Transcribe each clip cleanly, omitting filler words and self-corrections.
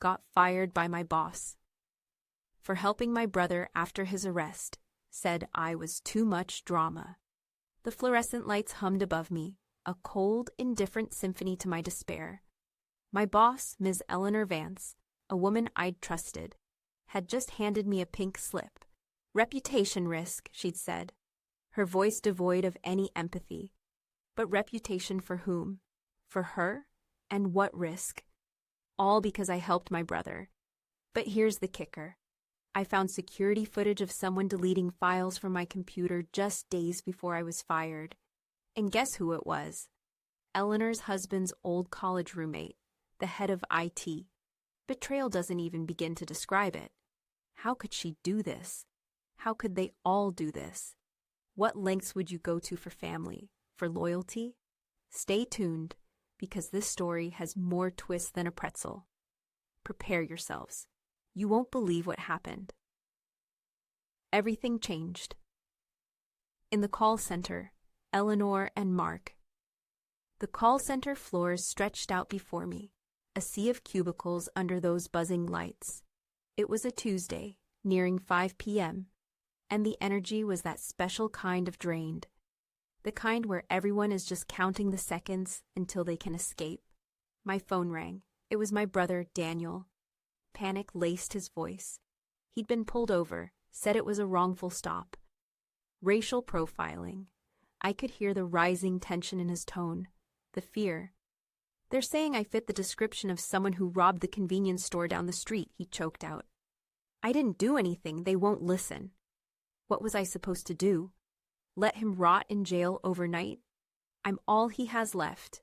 got fired by my boss for helping my brother after his arrest, said I was too much drama. The fluorescent lights hummed above me, a cold, indifferent symphony to my despair. My boss, Ms. Eleanor Vance, a woman I'd trusted, had just handed me a pink slip. Reputation risk, she'd said, her voice devoid of any empathy. But reputation for whom? For her? And what risk? All because I helped my brother. But here's the kicker. I found security footage of someone deleting files from my computer just days before I was fired. And guess who it was? Eleanor's husband's old college roommate, the head of IT. Betrayal doesn't even begin to describe it. How could she do this? How could they all do this? What lengths would you go to for family, for loyalty? Stay tuned, because this story has more twists than a pretzel. Prepare yourselves. You won't believe what happened. Everything changed. In the call center, Eleanor and Mark. The call center floors stretched out before me, a sea of cubicles under those buzzing lights. It was a Tuesday, nearing 5 p.m., and the energy was that special kind of drained. The kind where everyone is just counting the seconds until they can escape. My phone rang. It was my brother, Daniel. Panic laced his voice. He'd been pulled over, said it was a wrongful stop. Racial profiling. I could hear the rising tension in his tone, the fear. They're saying I fit the description of someone who robbed the convenience store down the street, he choked out. I didn't do anything, they won't listen. What was I supposed to do? Let him rot in jail overnight? I'm all he has left.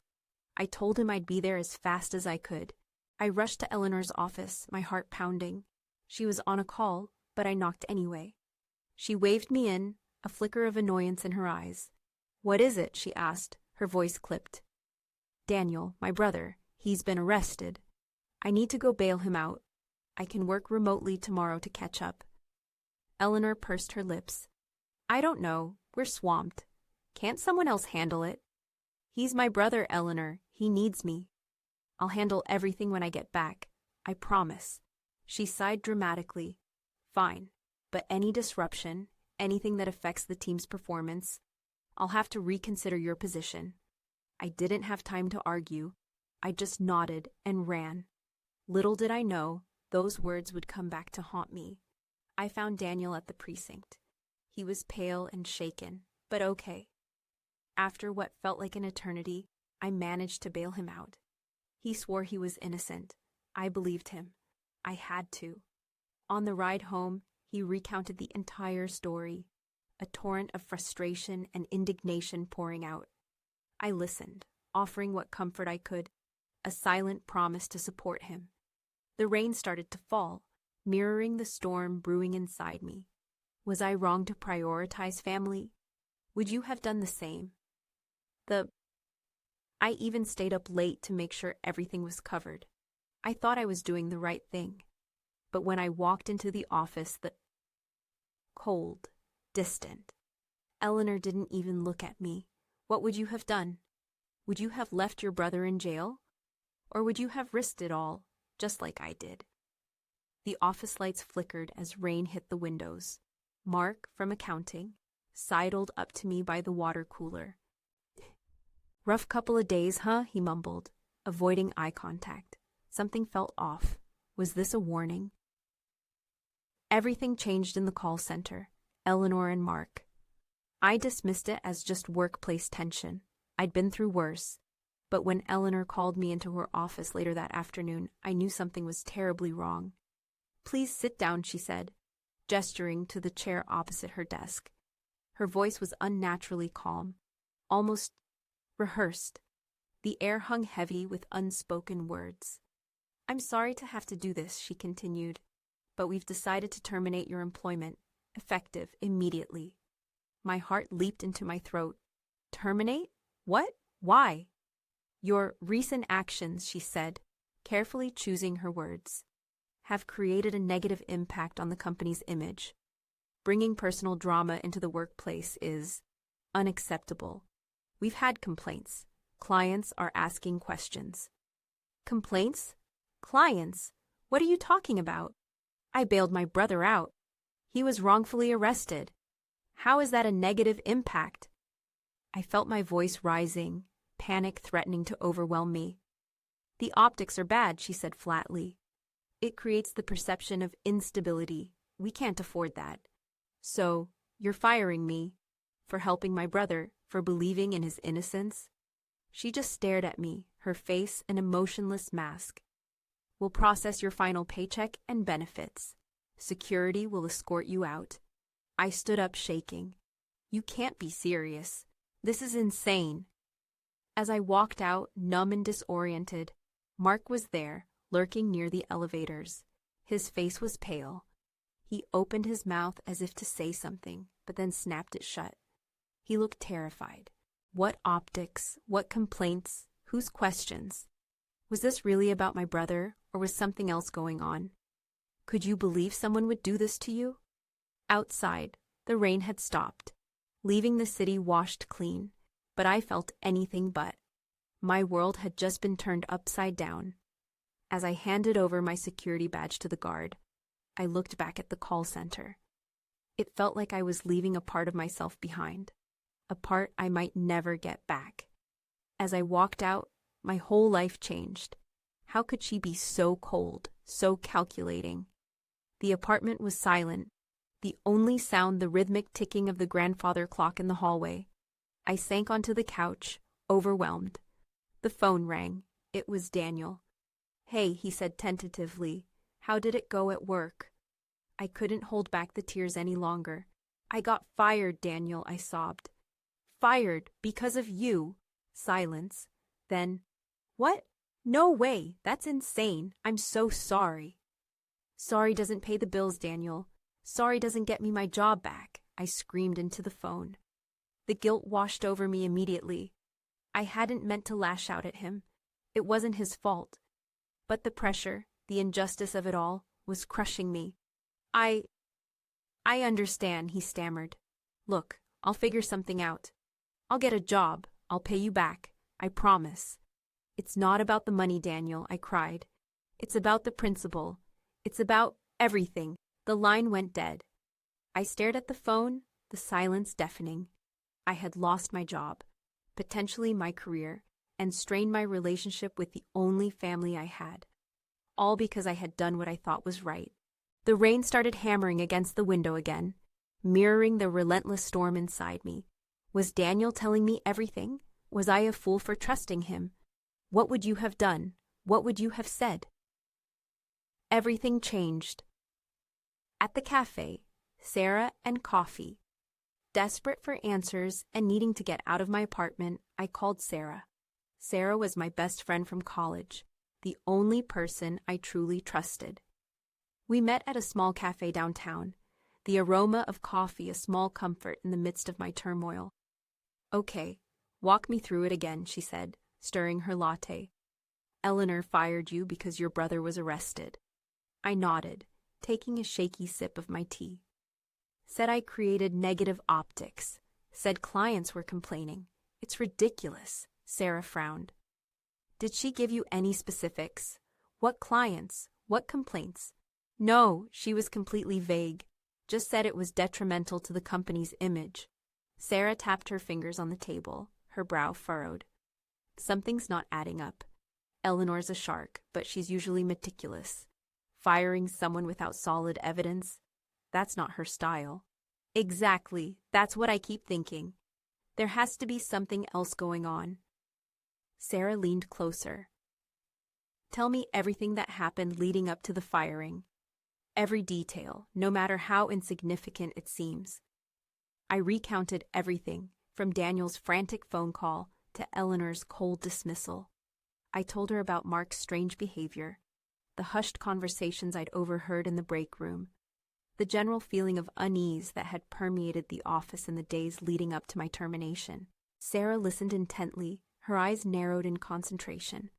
I told him I'd be there as fast as I could. I rushed to Eleanor's office, my heart pounding. She was on a call, but I knocked anyway. She waved me in, a flicker of annoyance in her eyes. What is it? She asked, her voice clipped. Daniel, my brother, he's been arrested. I need to go bail him out. I can work remotely tomorrow to catch up. Eleanor pursed her lips. I don't know. We're swamped. Can't someone else handle it? He's my brother, Eleanor. He needs me. I'll handle everything when I get back. I promise. She sighed dramatically. Fine. But any disruption, anything that affects the team's performance, I'll have to reconsider your position. I didn't have time to argue. I just nodded and ran. Little did I know, those words would come back to haunt me. I found Daniel at the precinct. He was pale and shaken, but okay. After what felt like an eternity, I managed to bail him out. He swore he was innocent. I believed him. I had to. On the ride home, he recounted the entire story, a torrent of frustration and indignation pouring out. I listened, offering what comfort I could, a silent promise to support him. The rain started to fall, mirroring the storm brewing inside me. Was I wrong to prioritize family? Would you have done the same? I even stayed up late to make sure everything was covered. I thought I was doing the right thing. But when I walked into the office, cold, distant. Eleanor didn't even look at me. What would you have done? Would you have left your brother in jail? Or would you have risked it all, just like I did? The office lights flickered as rain hit the windows. Mark, from accounting, sidled up to me by the water cooler. Rough couple of days, huh? He mumbled, avoiding eye contact. Something felt off. Was this a warning? Everything changed in the call center, Eleanor and Mark. I dismissed it as just workplace tension. I'd been through worse. But when Eleanor called me into her office later that afternoon, I knew something was terribly wrong. Please sit down, she said, gesturing to the chair opposite her desk. Her voice was unnaturally calm, almost rehearsed. The air hung heavy with unspoken words. I'm sorry to have to do this, she continued, but we've decided to terminate your employment, effective immediately. My heart leaped into my throat. Terminate? What? Why? Your recent actions, she said, carefully choosing her words, have created a negative impact on the company's image. Bringing personal drama into the workplace is unacceptable. We've had complaints. Clients are asking questions. Complaints? Clients? What are you talking about? I bailed my brother out. He was wrongfully arrested. How is that a negative impact? I felt my voice rising, panic threatening to overwhelm me. The optics are bad, she said flatly. It creates the perception of instability. We can't afford that. So, you're firing me for helping my brother, for believing in his innocence? She just stared at me, her face an emotionless mask. We'll process your final paycheck and benefits. Security will escort you out. I stood up shaking. You can't be serious. This is insane. As I walked out, numb and disoriented, Mark was there, lurking near the elevators. His face was pale. He opened his mouth as if to say something, but then snapped it shut. He looked terrified. What optics? What complaints? Whose questions? Was this really about my brother, or was something else going on? Could you believe someone would do this to you? Outside, the rain had stopped, leaving the city washed clean, but I felt anything but. My world had just been turned upside down. As I handed over my security badge to the guard, I looked back at the call center. It felt like I was leaving a part of myself behind, a part I might never get back. As I walked out, my whole life changed. How could she be so cold, so calculating? The apartment was silent, the only sound the rhythmic ticking of the grandfather clock in the hallway. I sank onto the couch, overwhelmed. The phone rang. It was Daniel. Hey, he said tentatively. How did it go at work? I couldn't hold back the tears any longer. I got fired, Daniel, I sobbed. Fired because of you. Silence. Then, what? No way, that's insane. I'm so sorry. Sorry doesn't pay the bills, Daniel. Sorry doesn't get me my job back, I screamed into the phone. The guilt washed over me immediately. I hadn't meant to lash out at him. It wasn't his fault. But the pressure, the injustice of it all, was crushing me. I understand, he stammered. Look, I'll figure something out. I'll get a job. I'll pay you back. I promise. It's not about the money, Daniel, I cried. It's about the principle. It's about everything. The line went dead. I stared at the phone, the silence deafening. I had lost my job, potentially my career, and strained my relationship with the only family I had. All because I had done what I thought was right. The rain started hammering against the window again, mirroring the relentless storm inside me. Was Daniel telling me everything? Was I a fool for trusting him? What would you have done? What would you have said? Everything changed. At the cafe, Sarah and coffee. Desperate for answers and needing to get out of my apartment, I called Sarah. Sarah was my best friend from college, the only person I truly trusted. We met at a small cafe downtown, the aroma of coffee a small comfort in the midst of my turmoil. Okay, walk me through it again, she said, stirring her latte. Eleanor fired you because your brother was arrested. I nodded, taking a shaky sip of my tea. Said I created negative optics. Said clients were complaining. It's ridiculous, Sarah frowned. Did she give you any specifics? What clients? What complaints? No, she was completely vague. Just said it was detrimental to the company's image. Sarah tapped her fingers on the table, her brow furrowed. Something's not adding up. Eleanor's a shark, but she's usually meticulous. Firing someone without solid evidence, that's not her style. Exactly, that's what I keep thinking. There has to be something else going on. Sarah leaned closer. Tell me everything that happened leading up to the firing. Every detail, no matter how insignificant it seems. I recounted everything, from Daniel's frantic phone call to Eleanor's cold dismissal. I told her about Mark's strange behavior, the hushed conversations I'd overheard in the break room, the general feeling of unease that had permeated the office in the days leading up to my termination. Sarah listened intently, her eyes narrowed in concentration.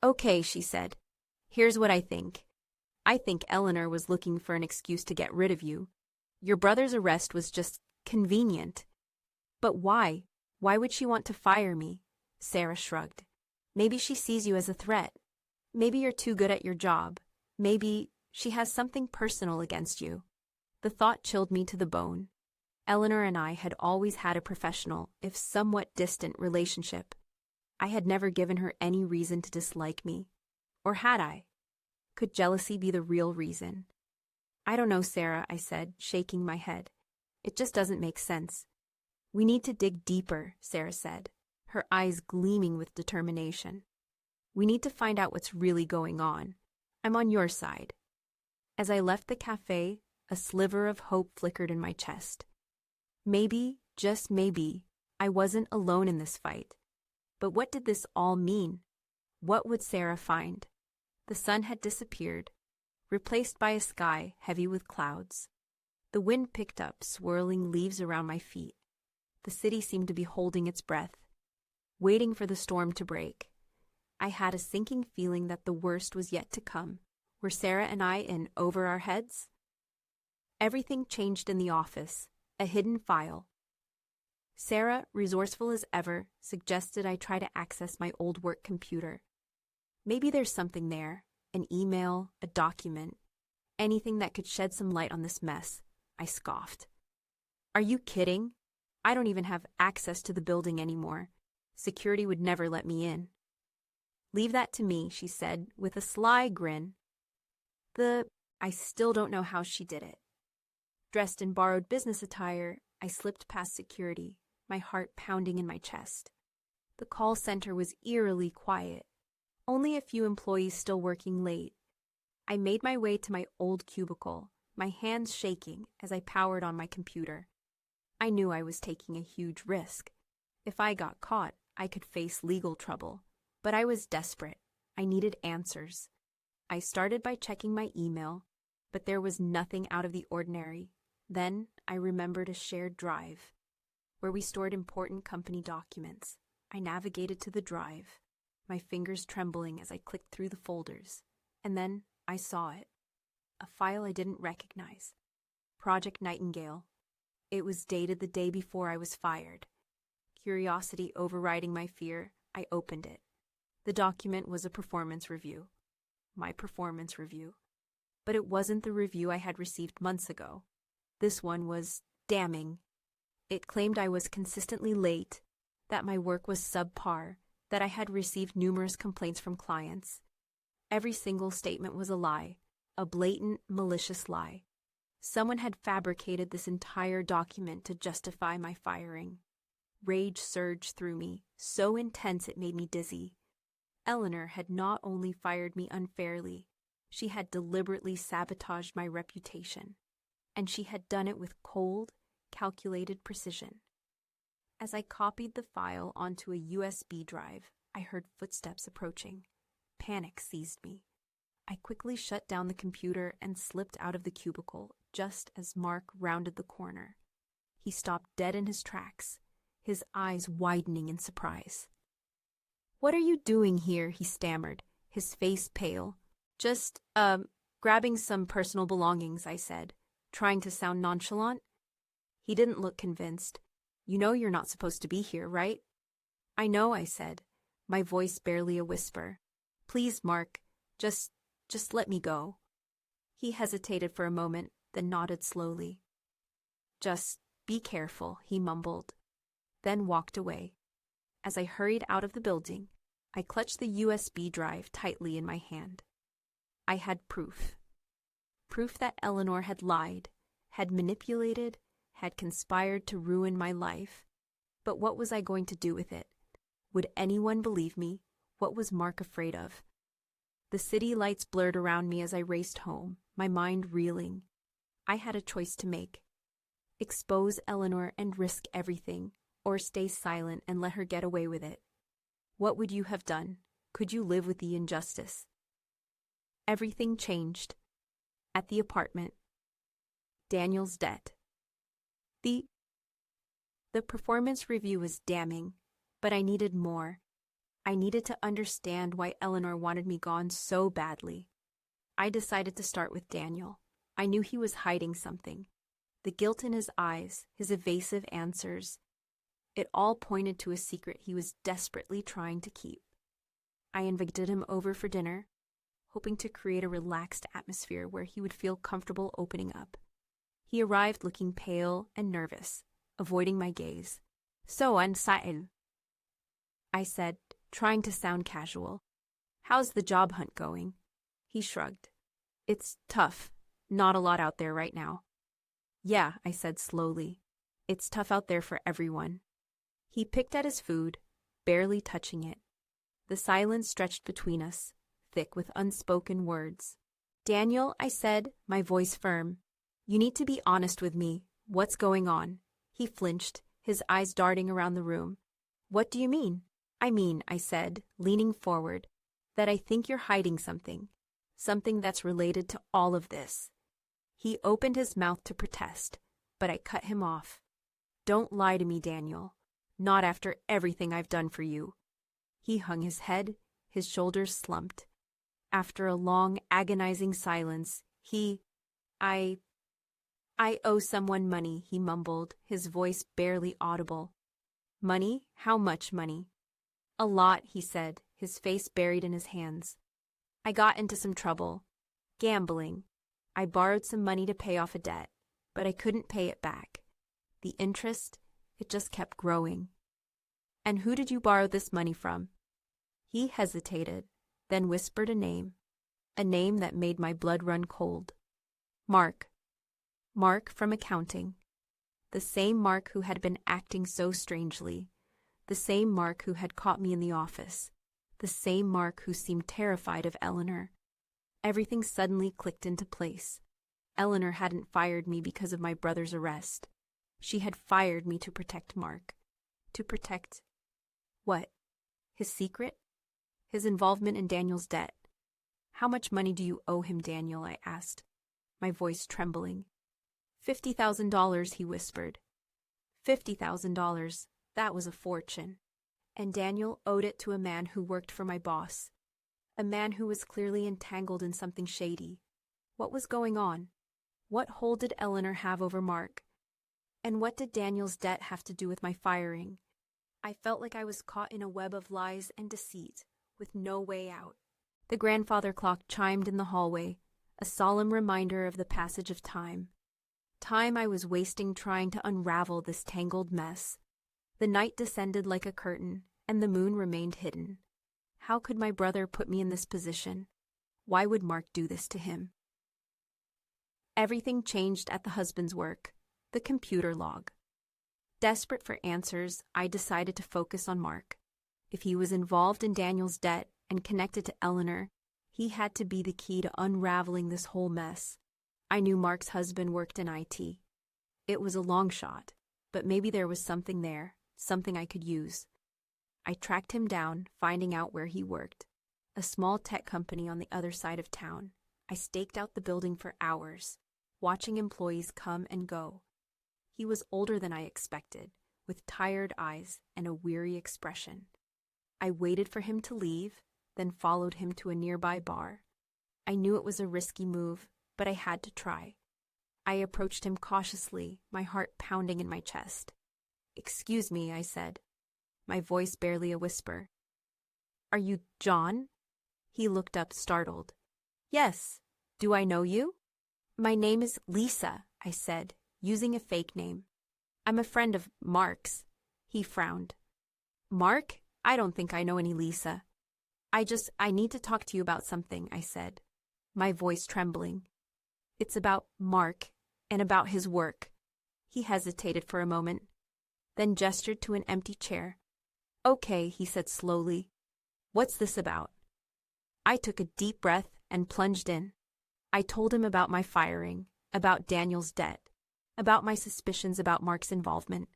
Okay, she said. Here's what I think. I think Eleanor was looking for an excuse to get rid of you. Your brother's arrest was just convenient. But why? Why would she want to fire me? Sarah shrugged. Maybe she sees you as a threat. Maybe you're too good at your job. Maybe she has something personal against you. The thought chilled me to the bone. Eleanor and I had always had a professional, if somewhat distant, relationship. I had never given her any reason to dislike me. Or had I? Could jealousy be the real reason? I don't know, Sarah, I said, shaking my head. It just doesn't make sense. We need to dig deeper, Sarah said, her eyes gleaming with determination. We need to find out what's really going on. I'm on your side. As I left the cafe, a sliver of hope flickered in my chest. Maybe, just maybe, I wasn't alone in this fight. But what did this all mean? What would Sarah find? The sun had disappeared, replaced by a sky heavy with clouds. The wind picked up, swirling leaves around my feet. The city seemed to be holding its breath, waiting for the storm to break. I had a sinking feeling that the worst was yet to come. Were Sarah and I in over our heads? Everything changed in the office, a hidden file. Sarah, resourceful as ever, suggested I try to access my old work computer. Maybe there's something there, an email, a document, anything that could shed some light on this mess. I scoffed. Are you kidding? I don't even have access to the building anymore. Security would never let me in. Leave that to me, she said, with a sly grin. I still don't know how she did it. Dressed in borrowed business attire, I slipped past security, my heart pounding in my chest. The call center was eerily quiet. Only a few employees still working late. I made my way to my old cubicle, my hands shaking as I powered on my computer. I knew I was taking a huge risk. If I got caught, I could face legal trouble. But I was desperate. I needed answers. I started by checking my email, but there was nothing out of the ordinary. Then I remembered a shared drive, where we stored important company documents. I navigated to the drive, my fingers trembling as I clicked through the folders. And then I saw it. A file I didn't recognize. Project Nightingale. It was dated the day before I was fired. Curiosity overriding my fear, I opened it. The document was a performance review. My performance review. But it wasn't the review I had received months ago. This one was damning. It claimed I was consistently late, that my work was subpar, that I had received numerous complaints from clients. Every single statement was a lie, a blatant, malicious lie. Someone had fabricated this entire document to justify my firing. Rage surged through me, so intense it made me dizzy. Eleanor had not only fired me unfairly, she had deliberately sabotaged my reputation, and she had done it with cold, calculated precision. As I copied the file onto a USB drive, I heard footsteps approaching. Panic seized me. I quickly shut down the computer and slipped out of the cubicle just as Mark rounded the corner. He stopped dead in his tracks, his eyes widening in surprise. "What are you doing here?" he stammered, his face pale. "Just, grabbing some personal belongings," I said, trying to sound nonchalant. He didn't look convinced. "You know you're not supposed to be here, right?" "I know," I said, my voice barely a whisper. "Please, Mark, just let me go." He hesitated for a moment, then nodded slowly. "Just be careful," he mumbled, then walked away. As I hurried out of the building, I clutched the USB drive tightly in my hand. I had proof. Proof that Eleanor had lied, had manipulated, had conspired to ruin my life. But what was I going to do with it? Would anyone believe me? What was Mark afraid of? The city lights blurred around me as I raced home, my mind reeling. I had a choice to make. Expose Eleanor and risk everything, or stay silent and let her get away with it. What would you have done? Could you live with the injustice? Everything changed. At the apartment. Daniel's debt. The performance review was damning, but I needed more. I needed to understand why Eleanor wanted me gone so badly. I decided to start with Daniel. I knew he was hiding something. The guilt in his eyes, his evasive answers, it all pointed to a secret he was desperately trying to keep. I invited him over for dinner, hoping to create a relaxed atmosphere where he would feel comfortable opening up. He arrived looking pale and nervous, avoiding my gaze. So unsettled, I said, trying to sound casual. How's the job hunt going? He shrugged. It's tough. Not a lot out there right now. Yeah, I said slowly. It's tough out there for everyone. He picked at his food, barely touching it. The silence stretched between us, thick with unspoken words. Daniel, I said, my voice firm. You need to be honest with me. What's going on? He flinched, his eyes darting around the room. What do you mean? I said, leaning forward, that I think you're hiding something. Something that's related to all of this. He opened his mouth to protest, but I cut him off. Don't lie to me, Daniel. Not after everything I've done for you. He hung his head, his shoulders slumped. After a long, agonizing silence, I owe someone money, he mumbled, his voice barely audible. Money? How much money? A lot, he said, his face buried in his hands. I got into some trouble. Gambling. I borrowed some money to pay off a debt, but I couldn't pay it back. The interest, it just kept growing. And who did you borrow this money from? He hesitated, then whispered a name that made my blood run cold. Mark. Mark from accounting. The same Mark who had been acting so strangely. The same Mark who had caught me in the office. The same Mark who seemed terrified of Eleanor. Everything suddenly clicked into place. Eleanor hadn't fired me because of my brother's arrest. She had fired me to protect Mark. To protect... what? His secret? His involvement in Daniel's debt. How much money do you owe him, Daniel? I asked, my voice trembling. $50,000, he whispered. $50,000. That was a fortune. And Daniel owed it to a man who worked for my boss. A man who was clearly entangled in something shady. What was going on? What hold did Eleanor have over Mark? And what did Daniel's debt have to do with my firing? I felt like I was caught in a web of lies and deceit, with no way out. The grandfather clock chimed in the hallway, a solemn reminder of the passage of time. Time I was wasting trying to unravel this tangled mess. The night descended like a curtain, and the moon remained hidden. How could my brother put me in this position? Why would Mark do this to him? Everything changed at the husband's work, the computer log. Desperate for answers, I decided to focus on Mark. If he was involved in Daniel's debt and connected to Eleanor, he had to be the key to unraveling this whole mess. I knew Mark's husband worked in IT. It was a long shot, but maybe there was something there, something I could use. I tracked him down, finding out where he worked. A small tech company on the other side of town. I staked out the building for hours, watching employees come and go. He was older than I expected, with tired eyes and a weary expression. I waited for him to leave, then followed him to a nearby bar. I knew it was a risky move, but I had to try. I approached him cautiously, my heart pounding in my chest. "Excuse me," I said, my voice barely a whisper. "Are you John?" He looked up, startled. "Yes. Do I know you?" "My name is Lisa," I said, using a fake name. "I'm a friend of Mark's." He frowned. "Mark? I don't think I know any Lisa." I need to talk to you about something," I said, my voice trembling. "It's about Mark and about his work." He hesitated for a moment, then gestured to an empty chair. "Okay," he said slowly. "What's this about?" I took a deep breath and plunged in. I told him about my firing, about Daniel's debt, about my suspicions about Mark's involvement.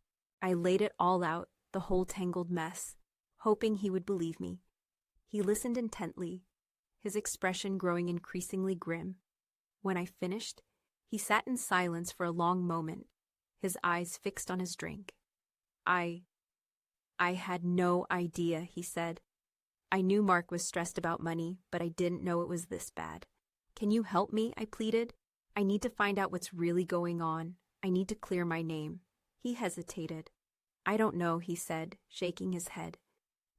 I laid it all out, the whole tangled mess, hoping he would believe me. He listened intently, his expression growing increasingly grim. When I finished, he sat in silence for a long moment, his eyes fixed on his drink. I had no idea," he said. "I knew Mark was stressed about money, but I didn't know it was this bad. Can you help me?" I pleaded. "I need to find out what's really going on. I need to clear my name." He hesitated. "I don't know," he said, shaking his head.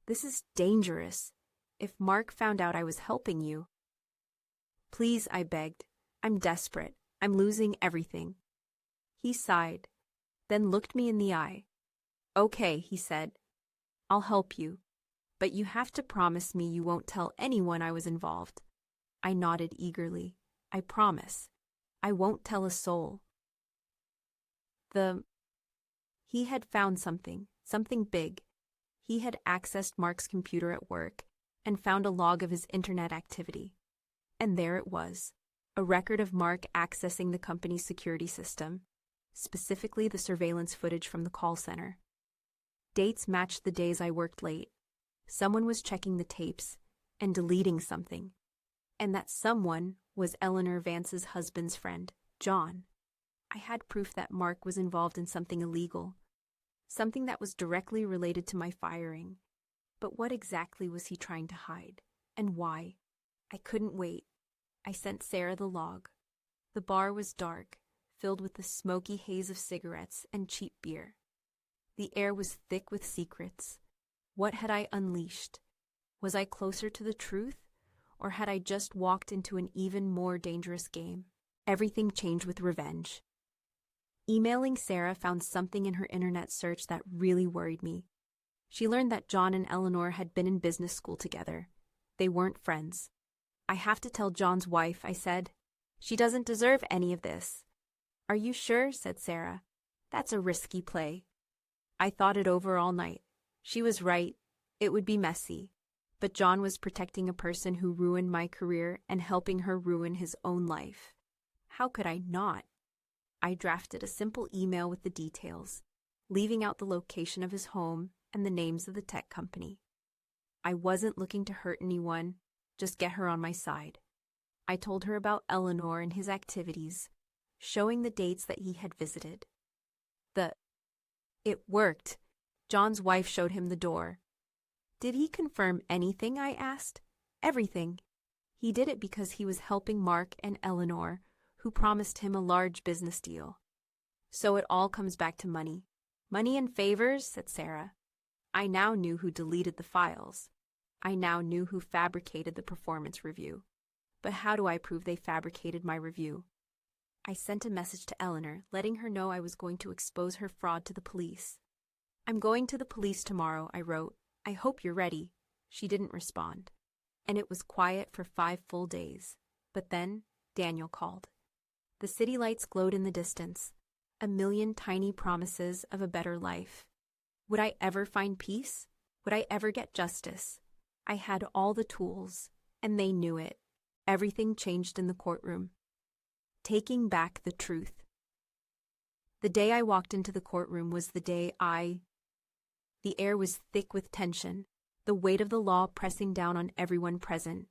"This is dangerous. If Mark found out I was helping you..." Please, I begged. I'm desperate. I'm losing everything. He sighed, then looked me in the eye. Okay, he said. I'll help you. But you have to promise me you won't tell anyone I was involved. I nodded eagerly. I promise. I won't tell a soul. He had found something big. He had accessed Mark's computer at work and found a log of his internet activity. And there it was, a record of Mark accessing the company's security system, specifically the surveillance footage from the call center. Dates matched the days I worked late. Someone was checking the tapes and deleting something. And that someone was Eleanor Vance's husband's friend, John. I had proof that Mark was involved in something illegal, something that was directly related to my firing. But what exactly was he trying to hide, and why? I couldn't wait. I sent Sarah the log. The bar was dark, filled with the smoky haze of cigarettes and cheap beer. The air was thick with secrets. What had I unleashed? Was I closer to the truth, or had I just walked into an even more dangerous game? Everything changed with revenge. Emailing Sarah found something in her internet search that really worried me. She learned that John and Eleanor had been in business school together. They weren't friends. I have to tell John's wife, I said. She doesn't deserve any of this. Are you sure? Said Sarah. That's a risky play. I thought it over all night. She was right. It would be messy. But John was protecting a person who ruined my career and helping her ruin his own life. How could I not? I drafted a simple email with the details, leaving out the location of his home and the names of the tech company. I wasn't looking to hurt anyone, just get her on my side. I told her about Eleanor and his activities, showing the dates that he had visited. It worked. John's wife showed him the door. Did he confirm anything? I asked. Everything. He did it because he was helping Mark and Eleanor, who promised him a large business deal. So it all comes back to money. Money and favors, said Sarah. I now knew who deleted the files. I now knew who fabricated the performance review. But how do I prove they fabricated my review? I sent a message to Eleanor, letting her know I was going to expose her fraud to the police. I'm going to the police tomorrow, I wrote. I hope you're ready. She didn't respond. And it was quiet for 5 full days. But then Daniel called. The city lights glowed in the distance, a million tiny promises of a better life. Would I ever find peace? Would I ever get justice? I had all the tools, and they knew it. Everything changed in the courtroom. Taking back the truth. The day I walked into the courtroom was the day The air was thick with tension, the weight of the law pressing down on everyone present.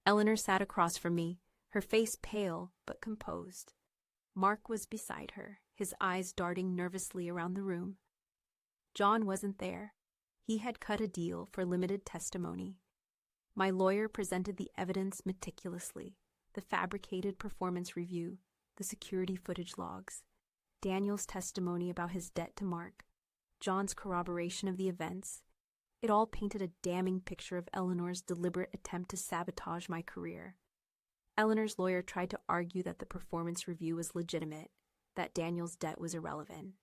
Eleanor sat across from me, her face pale but composed. Mark was beside her, his eyes darting nervously around the room. John wasn't there. He had cut a deal for limited testimony. My lawyer presented the evidence meticulously, the fabricated performance review, the security footage logs, Daniel's testimony about his debt to Mark, John's corroboration of the events. It all painted a damning picture of Eleanor's deliberate attempt to sabotage my career. Eleanor's lawyer tried to argue that the performance review was legitimate, that Daniel's debt was irrelevant,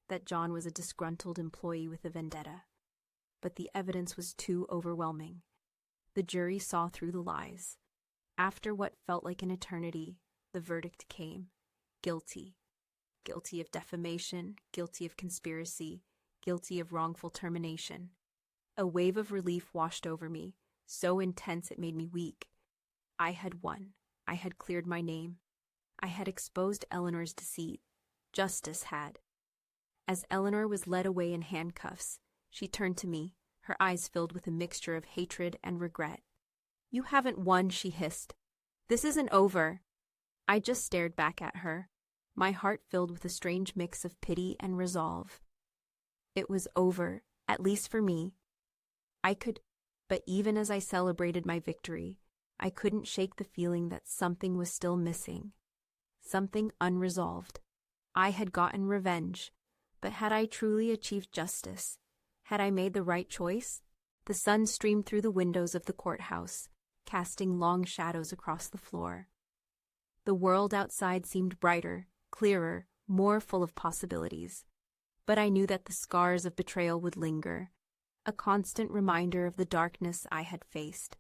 that John was a disgruntled employee with a vendetta. But the evidence was too overwhelming. The jury saw through the lies. After what felt like an eternity, the verdict came. Guilty. Guilty of defamation, guilty of conspiracy, guilty of wrongful termination. A wave of relief washed over me, so intense it made me weak. I had won. I had cleared my name. I had exposed Eleanor's deceit. Justice had. As Eleanor was led away in handcuffs, she turned to me, her eyes filled with a mixture of hatred and regret. You haven't won, she hissed. This isn't over. I just stared back at her, my heart filled with a strange mix of pity and resolve. It was over, at least for me. But even as I celebrated my victory, I couldn't shake the feeling that something was still missing. Something unresolved. I had gotten revenge, but had I truly achieved justice? Had I made the right choice? The sun streamed through the windows of the courthouse, casting long shadows across the floor. The world outside seemed brighter, clearer, more full of possibilities. But I knew that the scars of betrayal would linger, a constant reminder of the darkness I had faced.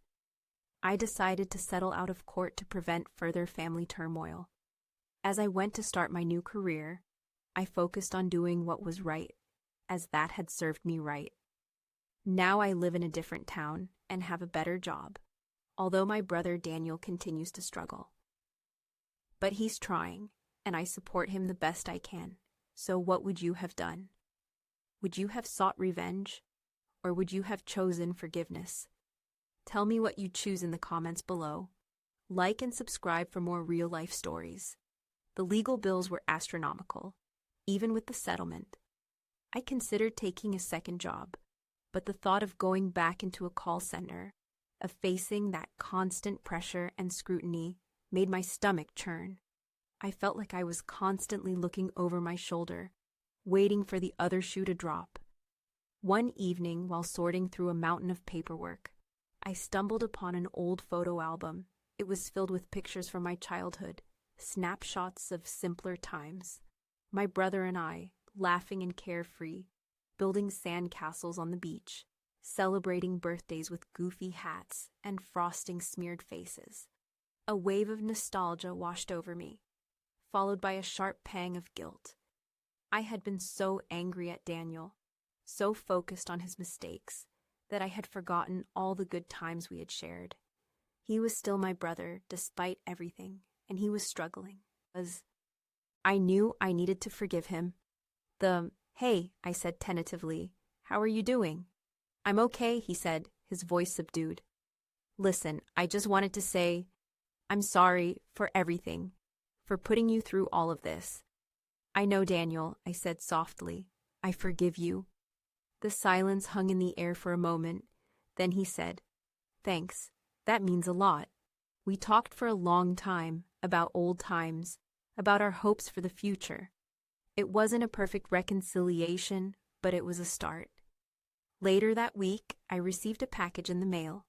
I decided to settle out of court to prevent further family turmoil. As I went to start my new career, I focused on doing what was right, as that had served me right. Now I live in a different town and have a better job, although my brother Daniel continues to struggle. But he's trying, and I support him the best I can. So what would you have done? Would you have sought revenge, or would you have chosen forgiveness? Tell me what you'd choose in the comments below. Like and subscribe for more real-life stories. The legal bills were astronomical, even with the settlement. I considered taking a second job, but the thought of going back into a call center, of facing that constant pressure and scrutiny, made my stomach churn. I felt like I was constantly looking over my shoulder, waiting for the other shoe to drop. One evening, while sorting through a mountain of paperwork, I stumbled upon an old photo album. It was filled with pictures from my childhood, snapshots of simpler times. My brother and I, laughing and carefree, building sandcastles on the beach, celebrating birthdays with goofy hats and frosting smeared faces. A wave of nostalgia washed over me, followed by a sharp pang of guilt. I had been so angry at Daniel, so focused on his mistakes, that I had forgotten all the good times we had shared. He was still my brother, despite everything, and he was struggling. I knew I needed to forgive him. Hey, I said tentatively, how are you doing? I'm okay, he said, his voice subdued. Listen, I just wanted to say, I'm sorry for everything, for putting you through all of this. I know, Daniel, I said softly. I forgive you. The silence hung in the air for a moment. Then he said, Thanks. That means a lot. We talked for a long time about old times, about our hopes for the future. It wasn't a perfect reconciliation, but it was a start. Later that week, I received a package in the mail.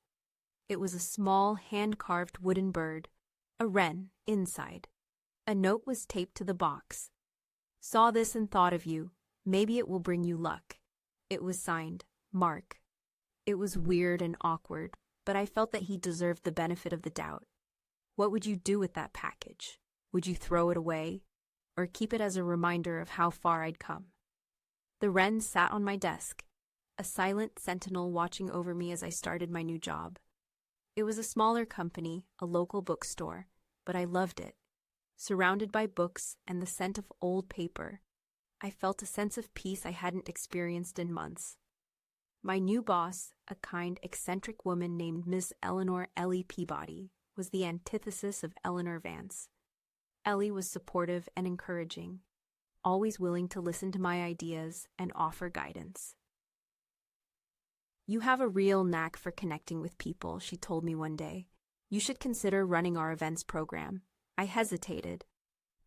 It was a small, hand-carved wooden bird, a wren, inside. A note was taped to the box. Saw this and thought of you. Maybe it will bring you luck. It was signed, Mark. It was weird and awkward, but I felt that he deserved the benefit of the doubt. What would you do with that package? Would you throw it away, or keep it as a reminder of how far I'd come? The wren sat on my desk, a silent sentinel watching over me as I started my new job. It was a smaller company, a local bookstore, but I loved it. Surrounded by books and the scent of old paper, I felt a sense of peace I hadn't experienced in months. My new boss, a kind, eccentric woman named Miss Eleanor Ellie Peabody, was the antithesis of Eleanor Vance. Ellie was supportive and encouraging, always willing to listen to my ideas and offer guidance. You have a real knack for connecting with people, she told me one day. You should consider running our events program. I hesitated.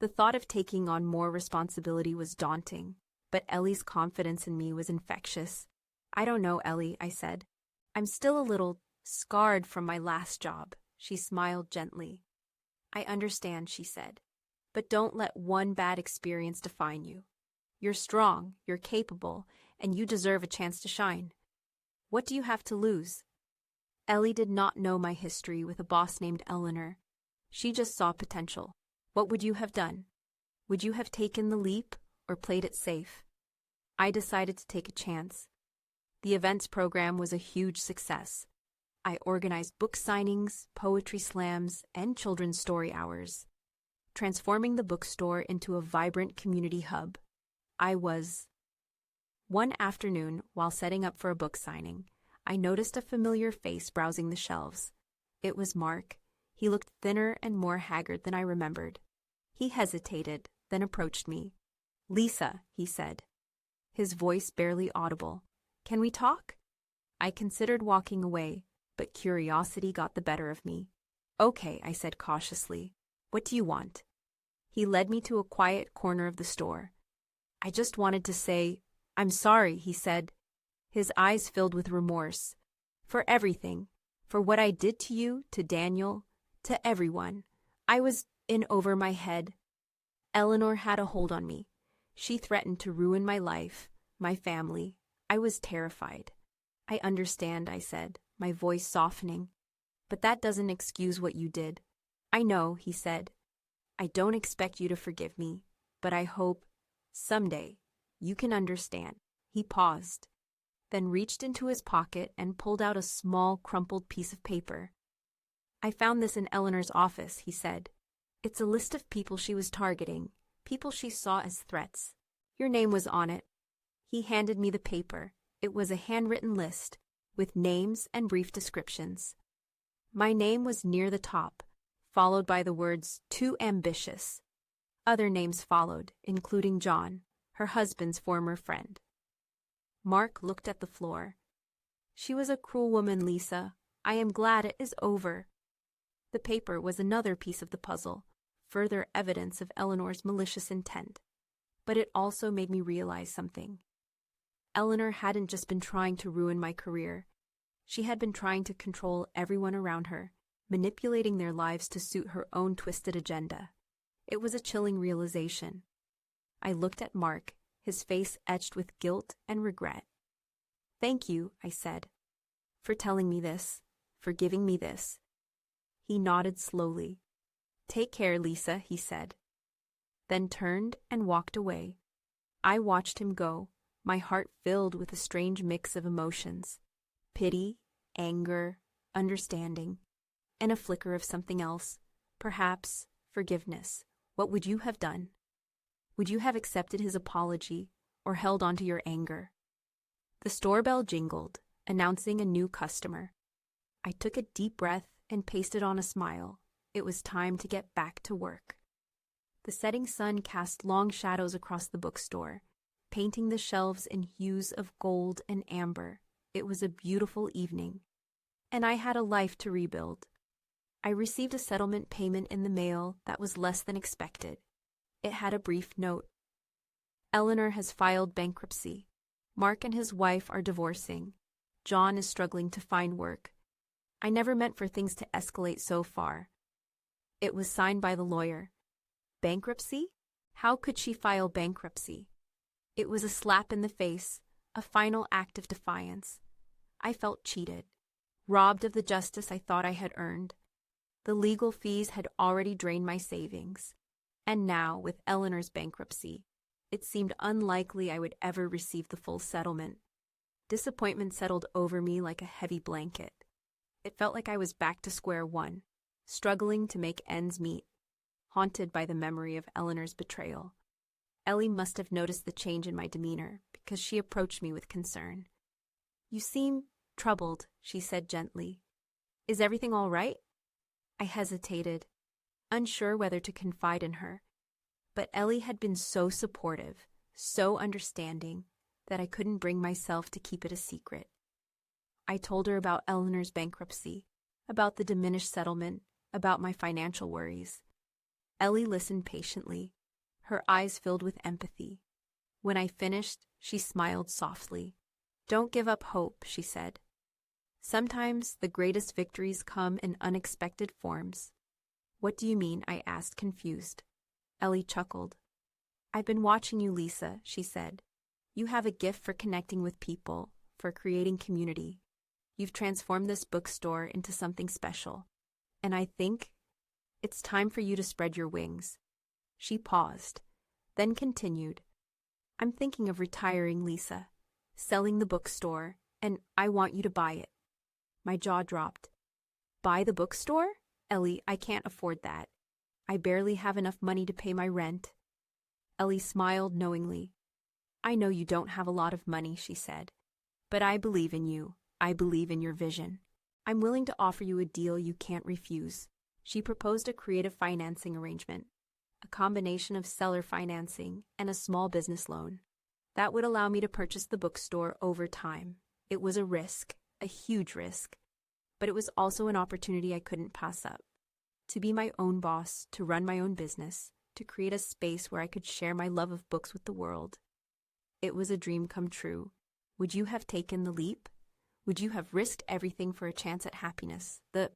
The thought of taking on more responsibility was daunting, but Ellie's confidence in me was infectious. I don't know, Ellie, I said. I'm still a little scarred from my last job. She smiled gently. I understand, she said, but don't let one bad experience define you. You're strong, you're capable, and you deserve a chance to shine. What do you have to lose? Ellie did not know my history with a boss named Eleanor. She just saw potential. What would you have done? Would you have taken the leap or played it safe? I decided to take a chance. The events program was a huge success. I organized book signings, poetry slams, and children's story hours, transforming the bookstore into a vibrant community hub. One afternoon, while setting up for a book signing, I noticed a familiar face browsing the shelves. It was Mark. He looked thinner and more haggard than I remembered. He hesitated, then approached me. Lisa, he said, his voice barely audible. Can we talk? I considered walking away, but curiosity got the better of me. Okay, I said cautiously. What do you want? He led me to a quiet corner of the store. I just wanted to say, I'm sorry, he said, his eyes filled with remorse. For everything For what I did to you, to Daniel, to everyone. I was in over my head. Eleanor had a hold on me. She threatened to ruin my life, my family. I was terrified. I understand, I said, my voice softening. But that doesn't excuse what you did. I know, he said. I don't expect you to forgive me, but I hope, someday, you can understand. He paused, then reached into his pocket and pulled out a small, crumpled piece of paper. I found this in Eleanor's office, he said. It's a list of people she was targeting, people she saw as threats. Your name was on it. He handed me the paper. It was a handwritten list, with names and brief descriptions. My name was near the top, followed by the words, too ambitious. Other names followed, including John, her husband's former friend. Mark looked at the floor. She was a cruel woman, Lisa. I am glad it is over. The paper was another piece of the puzzle, further evidence of Eleanor's malicious intent. But it also made me realize something. Eleanor hadn't just been trying to ruin my career. She had been trying to control everyone around her, manipulating their lives to suit her own twisted agenda. It was a chilling realization. I looked at Mark, his face etched with guilt and regret. Thank you, I said, for telling me this, for giving me this. He nodded slowly. Take care, Lisa, he said. Then turned and walked away. I watched him go, my heart filled with a strange mix of emotions. Pity, anger, understanding, and a flicker of something else, perhaps forgiveness. What would you have done? Would you have accepted his apology or held on to your anger? The store bell jingled, announcing a new customer. I took a deep breath and pasted on a smile. It was time to get back to work. The setting sun cast long shadows across the bookstore, painting the shelves in hues of gold and amber. It was a beautiful evening, and I had a life to rebuild. I received a settlement payment in the mail that was less than expected. It had a brief note. Eleanor has filed bankruptcy. Mark and his wife are divorcing. John is struggling to find work. I never meant for things to escalate so far. It was signed by the lawyer. Bankruptcy? How could she file bankruptcy? It was a slap in the face, a final act of defiance. I felt cheated, robbed of the justice I thought I had earned. The legal fees had already drained my savings, and now, with Eleanor's bankruptcy, it seemed unlikely I would ever receive the full settlement. Disappointment settled over me like a heavy blanket. It felt like I was back to square one, struggling to make ends meet, haunted by the memory of Eleanor's betrayal. Ellie must have noticed the change in my demeanor because she approached me with concern. You seem troubled, she said gently. Is everything all right? I hesitated, unsure whether to confide in her. But Ellie had been so supportive, so understanding, that I couldn't bring myself to keep it a secret. I told her about Eleanor's bankruptcy, about the diminished settlement, about my financial worries. Ellie listened patiently, her eyes filled with empathy. When I finished, she smiled softly. Don't give up hope, she said. Sometimes the greatest victories come in unexpected forms. What do you mean? I asked, confused. Ellie chuckled. I've been watching you, Lisa, she said. You have a gift for connecting with people, for creating community. You've transformed this bookstore into something special. And I think it's time for you to spread your wings. She paused, then continued. I'm thinking of retiring, Lisa, selling the bookstore, and I want you to buy it. My jaw dropped. Buy the bookstore? Ellie, I can't afford that. I barely have enough money to pay my rent. Ellie smiled knowingly. I know you don't have a lot of money, she said, but I believe in you. I believe in your vision. I'm willing to offer you a deal you can't refuse. She proposed a creative financing arrangement, a combination of seller financing and a small business loan. That would allow me to purchase the bookstore over time. It was a risk, a huge risk, but it was also an opportunity I couldn't pass up. To be my own boss, to run my own business, to create a space where I could share my love of books with the world. It was a dream come true. Would you have taken the leap? Would you have risked everything for a chance at happiness, the